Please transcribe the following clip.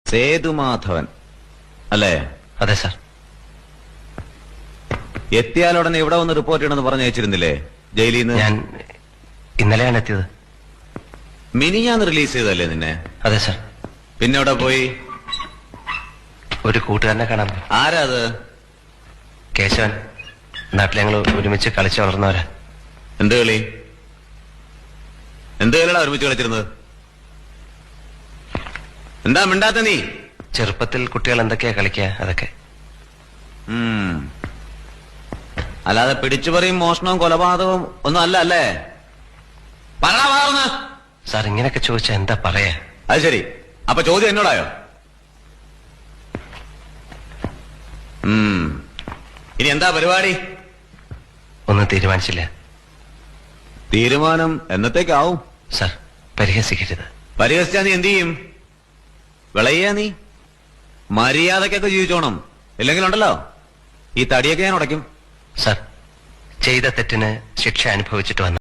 സേതുമാധവൻ അല്ലേ? അതെ സാർ. എത്തിയാലുടനെ ഇവിടെ വന്ന് റിപ്പോർട്ട് ചെയ്യണമെന്ന് പറഞ്ഞു അയച്ചിരുന്നില്ലേ ജയിലിൽ നിന്ന്? ഞാൻ ഇന്നലെയാണ് എത്തിയത്. മിനിഞ്ഞാന്ന് റിലീസ് ചെയ്തല്ലേ നിന്നെ? അതെ സാർ. പിന്നെ ഇവിടെ പോയി? ഒരു കൂട്ടുകാരനെ കാണാൻ പോയി. ആരാ അത്? കേശവൻ. നാട്ടിൽ ഞങ്ങൾ ഒരുമിച്ച് കളിച്ചു വളർന്നവരാ. എന്ത് കളി? എന്ത് കളിയാ ഒരുമിച്ച് കളിച്ചിരുന്നത്? എന്താ മിണ്ടാത്ത നീ? ചെറുപ്പത്തിൽ കുട്ടികൾ എന്തൊക്കെയാ കളിക്കുക അതൊക്കെ. അല്ലാതെ പിടിച്ചുപറിയും മോഷണവും കൊലപാതകവും ഒന്നും അല്ല അല്ലേ? പറഞ്ഞ സാർ ഇങ്ങനെയൊക്കെ ചോദിച്ചാ എന്താ പറയാ? അത് ശരി. അപ്പൊ ചോദ്യം എന്നോടായോ? ഇനി എന്താ പരിപാടി? ഒന്നും തീരുമാനിച്ചില്ല. തീരുമാനം എന്നത്തേക്കാവും? സാർ പരിഹസിക്കരുത്. പരിഹസിച്ചാ നീ എന്ത് ചെയ്യും? വിളയ്യാ നീ? മര്യാദക്കൊക്കെ ജീവിച്ചോണം. ഇല്ലെങ്കിലുണ്ടല്ലോ ഈ തടിയൊക്കെ ഞാൻ ഉടയ്ക്കും. സാർ ചെയ്ത തെറ്റിന് ശിക്ഷ അനുഭവിച്ചിട്ട് വന്നു.